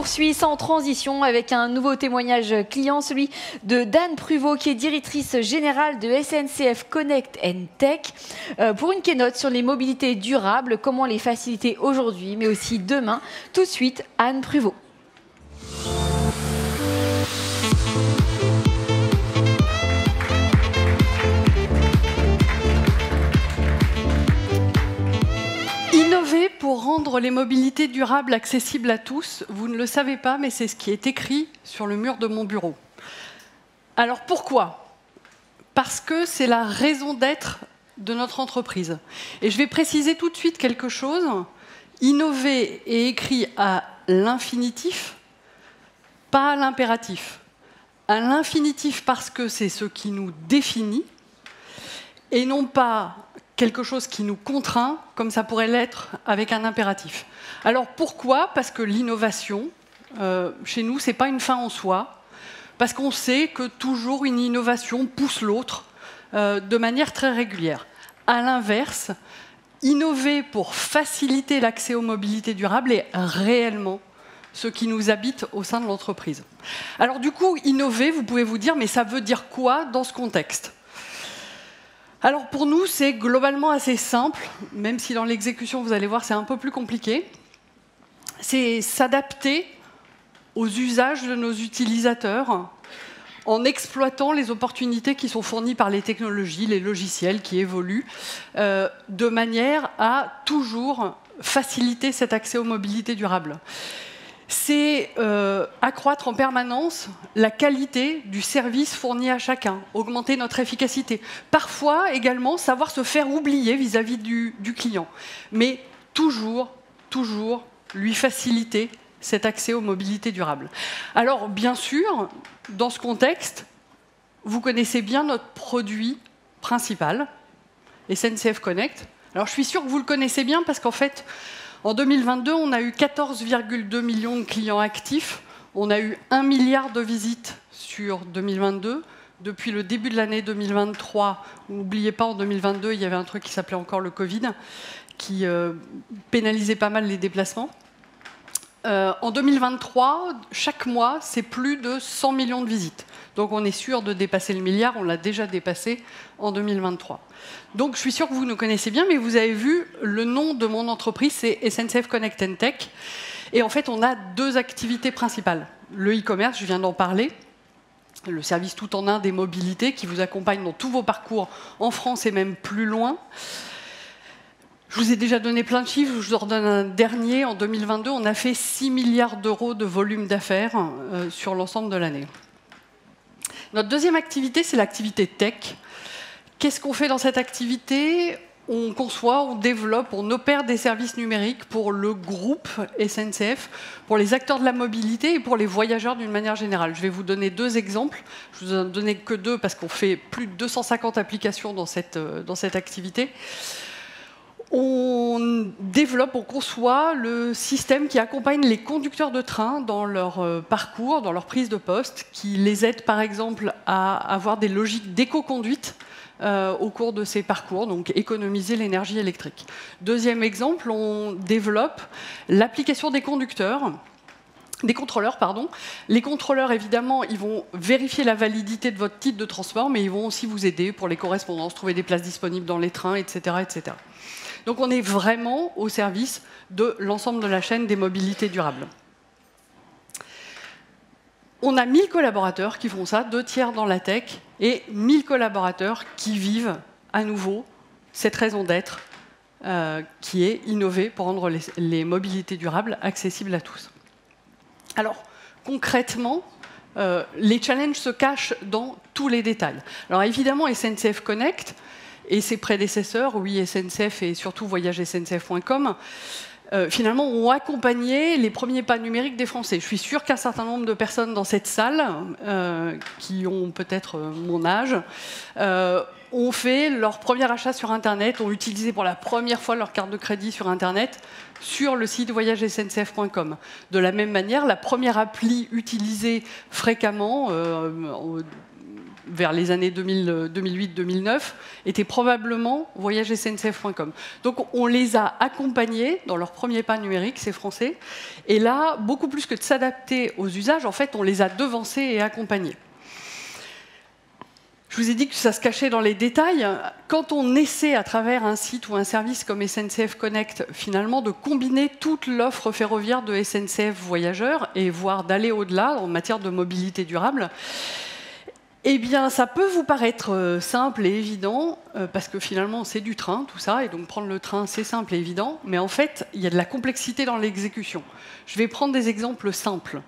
poursuit sans transition avec un nouveau témoignage client, celui de Dane Pruvot, qui est directrice générale de SNCF Connect Tech, pour une keynote sur les mobilités durables, comment les faciliter aujourd'hui, mais aussi demain. Tout de suite, Anne Pruvot. Innover pour rendre les mobilités durables accessibles à tous, vous ne le savez pas, mais c'est ce qui est écrit sur le mur de mon bureau. Alors pourquoi ? Parce que c'est la raison d'être de notre entreprise. Et je vais préciser tout de suite quelque chose. Innover est écrit à l'infinitif, pas à l'impératif. À l'infinitif parce que c'est ce qui nous définit, et non pas quelque chose qui nous contraint, comme ça pourrait l'être avec un impératif. Alors pourquoi ? Parce que l'innovation, chez nous, ce n'est pas une fin en soi, parce qu'on sait que toujours une innovation pousse l'autre de manière très régulière. À l'inverse, innover pour faciliter l'accès aux mobilités durables est réellement ce qui nous habite au sein de l'entreprise. Alors du coup, innover, vous pouvez vous dire, mais ça veut dire quoi dans ce contexte ? Alors pour nous, c'est globalement assez simple, même si dans l'exécution, vous allez voir, c'est un peu plus compliqué. C'est s'adapter aux usages de nos utilisateurs en exploitant les opportunités qui sont fournies par les technologies, les logiciels qui évoluent, de manière à toujours faciliter cet accès aux mobilités durables. C'est accroître en permanence la qualité du service fourni à chacun, augmenter notre efficacité. Parfois également savoir se faire oublier vis-à-vis du client, mais toujours lui faciliter cet accès aux mobilités durables. Alors bien sûr, dans ce contexte, vous connaissez bien notre produit principal, SNCF Connect. Alors je suis sûre que vous le connaissez bien parce qu'en fait, en 2022, on a eu 14,2 millions de clients actifs. On a eu 1 milliard de visites sur 2022. Depuis le début de l'année 2023, n'oubliez pas, en 2022, il y avait un truc qui s'appelait encore le Covid, qui pénalisait pas mal les déplacements. En 2023, chaque mois, c'est plus de 100 millions de visites. Donc on est sûr de dépasser le milliard, on l'a déjà dépassé en 2023. Donc je suis sûre que vous nous connaissez bien, mais vous avez vu, le nom de mon entreprise, c'est SNCF Connect Tech. Et en fait, on a deux activités principales. Le e-commerce, je viens d'en parler, le service tout en un des mobilités qui vous accompagne dans tous vos parcours en France et même plus loin. Je vous ai déjà donné plein de chiffres, je vous en redonne un dernier. En 2022, on a fait 6 milliards d'euros de volume d'affaires sur l'ensemble de l'année. Notre deuxième activité, c'est l'activité tech. Qu'est-ce qu'on fait dans cette activité ? On conçoit, on développe, on opère des services numériques pour le groupe SNCF, pour les acteurs de la mobilité et pour les voyageurs d'une manière générale. Je vais vous donner deux exemples. Je ne vous en donner que deux parce qu'on fait plus de 250 applications dans cette activité. On développe, on conçoit le système qui accompagne les conducteurs de train dans leur parcours, dans leur prise de poste, qui les aide par exemple à avoir des logiques d'éco-conduite au cours de ces parcours, donc économiser l'énergie électrique. Deuxième exemple, on développe l'application des contrôleurs. Les contrôleurs, évidemment, ils vont vérifier la validité de votre titre de transport, mais ils vont aussi vous aider pour les correspondances, trouver des places disponibles dans les trains, etc., etc. Donc on est vraiment au service de l'ensemble de la chaîne des mobilités durables. On a 1000 collaborateurs qui font ça, 2/3 dans la tech, et 1000 collaborateurs qui vivent à nouveau cette raison d'être qui est innover pour rendre les mobilités durables accessibles à tous. Alors concrètement, les challenges se cachent dans tous les détails. Alors évidemment, SNCF Connect et ses prédécesseurs, oui SNCF et surtout voyagesncf.com, finalement ont accompagné les premiers pas numériques des Français. Je suis sûre qu'un certain nombre de personnes dans cette salle, qui ont peut-être mon âge, ont fait leur premier achat sur Internet, ont utilisé pour la première fois leur carte de crédit sur Internet, sur le site voyagesncf.com. De la même manière, la première appli utilisée fréquemment, vers les années 2008-2009 était probablement voyagesncf.com. Donc on les a accompagnés dans leur premier pas numérique, ces Français. Et là, beaucoup plus que de s'adapter aux usages, en fait, on les a devancés et accompagnés. Je vous ai dit que ça se cachait dans les détails. Quand on essaie, à travers un site ou un service comme SNCF Connect, finalement, de combiner toute l'offre ferroviaire de SNCF Voyageurs et voire d'aller au-delà en matière de mobilité durable, eh bien, ça peut vous paraître simple et évident, parce que finalement, c'est du train, tout ça, et donc prendre le train, c'est simple et évident, mais en fait, il y a de la complexité dans l'exécution. Je vais prendre des exemples simples.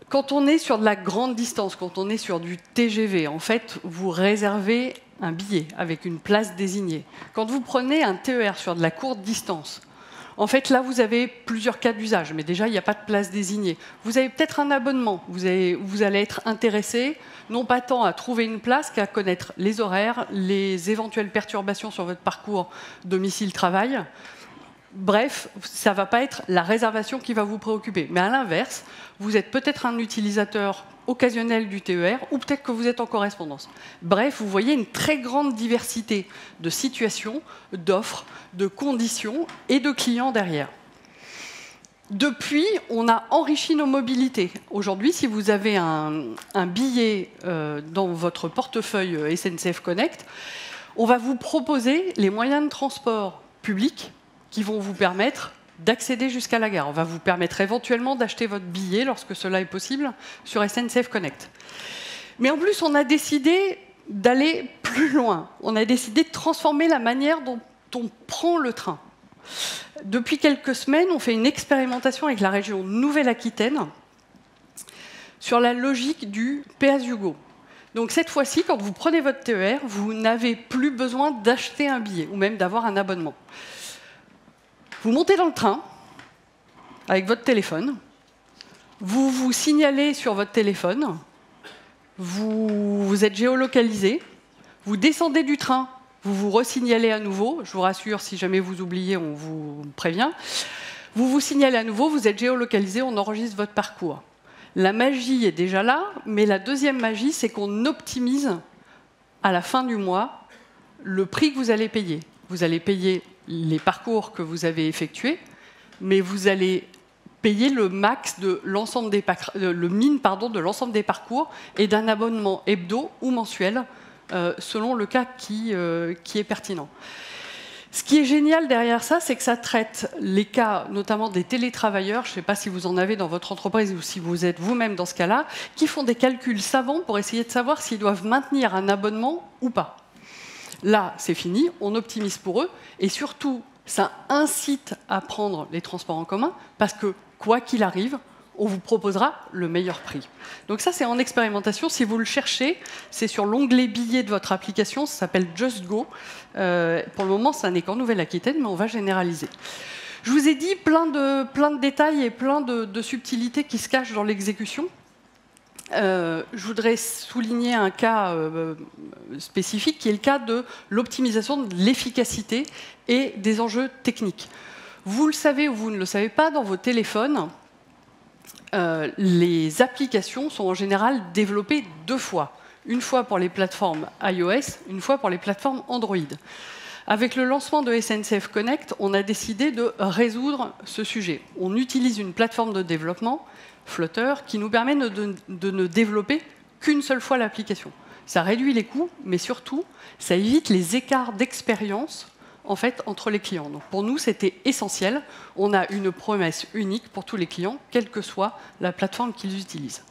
Quand on est sur de la grande distance, quand on est sur du TGV, en fait, vous réservez un billet avec une place désignée. Quand vous prenez un TER sur de la courte distance, en fait, là, vous avez plusieurs cas d'usage, mais déjà, il n'y a pas de place désignée. Vous avez peut-être un abonnement. Vous allez être intéressé, non pas tant à trouver une place qu'à connaître les horaires, les éventuelles perturbations sur votre parcours domicile-travail. Bref, ça ne va pas être la réservation qui va vous préoccuper. Mais à l'inverse, vous êtes peut-être un utilisateur occasionnel du TER ou peut-être que vous êtes en correspondance. Bref, vous voyez une très grande diversité de situations, d'offres, de conditions et de clients derrière. Depuis, on a enrichi nos mobilités. Aujourd'hui, si vous avez un billet dans votre portefeuille SNCF Connect, on va vous proposer les moyens de transport publics qui vont vous permettre d'accéder jusqu'à la gare. On va vous permettre éventuellement d'acheter votre billet, lorsque cela est possible, sur SNCF Connect. Mais en plus, on a décidé d'aller plus loin. On a décidé de transformer la manière dont on prend le train. Depuis quelques semaines, on fait une expérimentation avec la région Nouvelle-Aquitaine sur la logique du pay-as-you-go. Donc cette fois-ci, quand vous prenez votre TER, vous n'avez plus besoin d'acheter un billet ou même d'avoir un abonnement. Vous montez dans le train avec votre téléphone, vous vous signalez sur votre téléphone, vous êtes géolocalisé, vous descendez du train, vous vous resignalez à nouveau, je vous rassure, si jamais vous oubliez, on vous prévient, vous vous signalez à nouveau, vous êtes géolocalisé, on enregistre votre parcours. La magie est déjà là, mais la deuxième magie, c'est qu'on optimise à la fin du mois le prix que vous allez payer. Vous allez payer les parcours que vous avez effectués, mais vous allez payer le max de l'ensemble des de l'ensemble des parcours et d'un abonnement hebdo ou mensuel, selon le cas qui est pertinent. Ce qui est génial derrière ça, c'est que ça traite les cas, notamment des télétravailleurs, je ne sais pas si vous en avez dans votre entreprise ou si vous êtes vous-même dans ce cas-là, qui font des calculs savants pour essayer de savoir s'ils doivent maintenir un abonnement ou pas. Là, c'est fini, on optimise pour eux, et surtout, ça incite à prendre les transports en commun, parce que, quoi qu'il arrive, on vous proposera le meilleur prix. Donc ça, c'est en expérimentation. Si vous le cherchez, c'est sur l'onglet billets de votre application, ça s'appelle Just Go. Pour le moment, ça n'est qu'en Nouvelle-Aquitaine, mais on va généraliser. Je vous ai dit plein de détails et plein de subtilités qui se cachent dans l'exécution. Je voudrais souligner un cas spécifique qui est le cas de l'optimisation de l'efficacité et des enjeux techniques. Vous le savez ou vous ne le savez pas, dans vos téléphones, les applications sont en général développées deux fois. Une fois pour les plateformes iOS, une fois pour les plateformes Android. Avec le lancement de SNCF Connect, on a décidé de résoudre ce sujet. On utilise une plateforme de développement, Flutter, qui nous permet de ne développer qu'une seule fois l'application. Ça réduit les coûts, mais surtout, ça évite les écarts d'expérience en fait, entre les clients. Donc, pour nous, c'était essentiel. On a une promesse unique pour tous les clients, quelle que soit la plateforme qu'ils utilisent.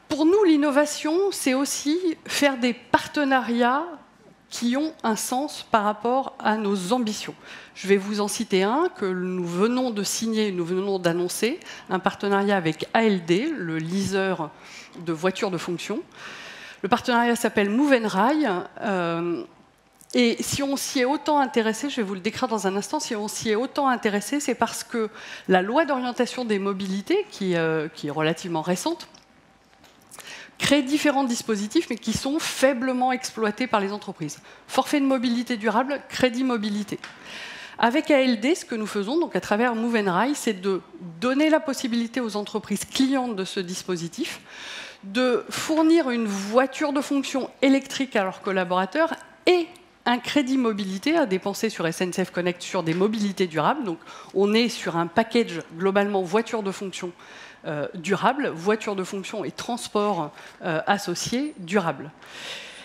Pour nous, l'innovation, c'est aussi faire des partenariats qui ont un sens par rapport à nos ambitions. Je vais vous en citer un que nous venons de signer, nous venons d'annoncer, un partenariat avec ALD, le leaser de voitures de fonction. Le partenariat s'appelle Move & Ride. Et si on s'y est autant intéressé, je vais vous le décrire dans un instant, si on s'y est autant intéressé, c'est parce que la loi d'orientation des mobilités, qui est relativement récente, crée différents dispositifs, mais qui sont faiblement exploités par les entreprises. Forfait de mobilité durable, crédit mobilité. Avec ALD, ce que nous faisons, donc à travers Move & Ride, c'est de donner la possibilité aux entreprises clientes de ce dispositif de fournir une voiture de fonction électrique à leurs collaborateurs et un crédit mobilité à dépenser sur SNCF Connect sur des mobilités durables. Donc on est sur un package globalement voiture de fonction durable, voiture de fonction et transport associé durable.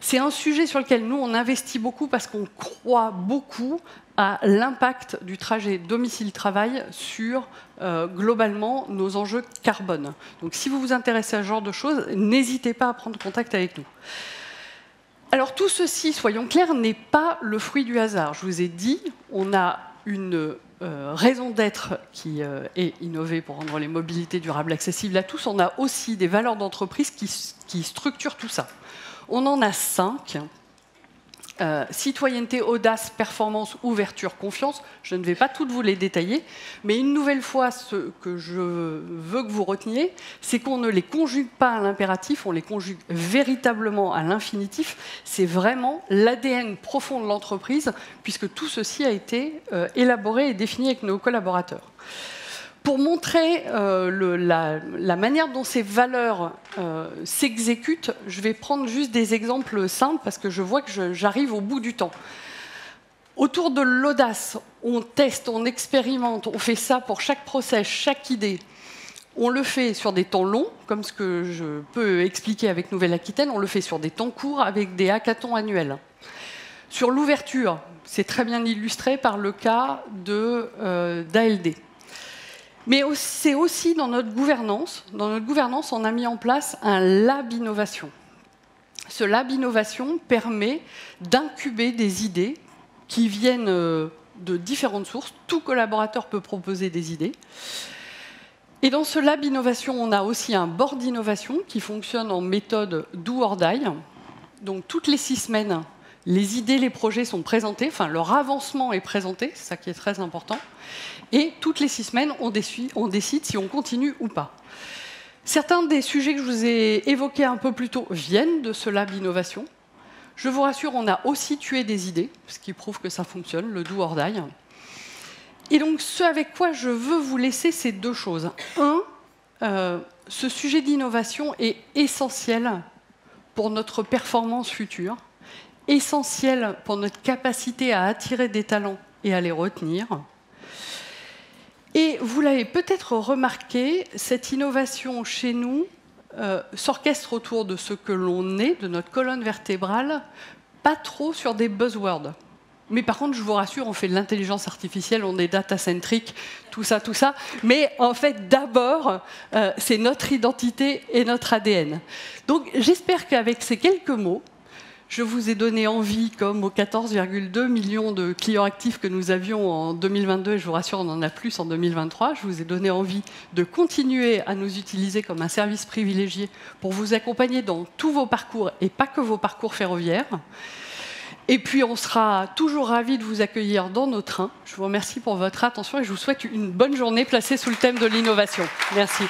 C'est un sujet sur lequel nous on investit beaucoup parce qu'on croit beaucoup à l'impact du trajet domicile-travail sur globalement nos enjeux carbone. Donc si vous vous intéressez à ce genre de choses, n'hésitez pas à prendre contact avec nous. Alors tout ceci, soyons clairs, n'est pas le fruit du hasard. Je vous ai dit, on a une raison d'être qui est innover pour rendre les mobilités durables accessibles à tous. On a aussi des valeurs d'entreprise qui structurent tout ça. On en a 5. Citoyenneté, audace, performance, ouverture, confiance. Je ne vais pas toutes vous les détailler, mais une nouvelle fois, ce que je veux que vous reteniez, c'est qu'on ne les conjugue pas à l'impératif, on les conjugue véritablement à l'infinitif. C'est vraiment l'ADN profond de l'entreprise, puisque tout ceci a été élaboré et défini avec nos collaborateurs. Pour montrer la manière dont ces valeurs s'exécutent, je vais prendre juste des exemples simples parce que je vois que j'arrive au bout du temps. Autour de l'audace, on teste, on expérimente, on fait ça pour chaque process, chaque idée. On le fait sur des temps longs, comme ce que je peux expliquer avec Nouvelle-Aquitaine, on le fait sur des temps courts avec des hackathons annuels. Sur l'ouverture, c'est très bien illustré par le cas d'ALD. Mais c'est aussi dans notre gouvernance. Dans notre gouvernance, on a mis en place un lab innovation. Ce lab innovation permet d'incuber des idées qui viennent de différentes sources. Tout collaborateur peut proposer des idées. Et dans ce lab innovation, on a aussi un board d'innovation qui fonctionne en méthode do or die. Donc toutes les 6 semaines, les idées, les projets sont présentés, enfin leur avancement est présenté, c'est ça qui est très important. Et toutes les 6 semaines, on décide si on continue ou pas. Certains des sujets que je vous ai évoqués un peu plus tôt viennent de ce lab innovation. Je vous rassure, on a aussi tué des idées, ce qui prouve que ça fonctionne, le do or die. Et donc, ce avec quoi je veux vous laisser, c'est 2 choses. Ce sujet d'innovation est essentiel pour notre performance future, essentiel pour notre capacité à attirer des talents et à les retenir. Et vous l'avez peut-être remarqué, cette innovation chez nous s'orchestre autour de ce que l'on est, de notre colonne vertébrale, pas trop sur des buzzwords. Mais par contre, je vous rassure, on fait de l'intelligence artificielle, on est data-centric, tout ça. Mais en fait, d'abord, c'est notre identité et notre ADN. Donc j'espère qu'avec ces quelques mots, je vous ai donné envie, comme aux 14,2 millions de clients actifs que nous avions en 2022, et je vous rassure, on en a plus en 2023, je vous ai donné envie de continuer à nous utiliser comme un service privilégié pour vous accompagner dans tous vos parcours, et pas que vos parcours ferroviaires. Et puis, on sera toujours ravis de vous accueillir dans nos trains. Je vous remercie pour votre attention et je vous souhaite une bonne journée placée sous le thème de l'innovation. Merci.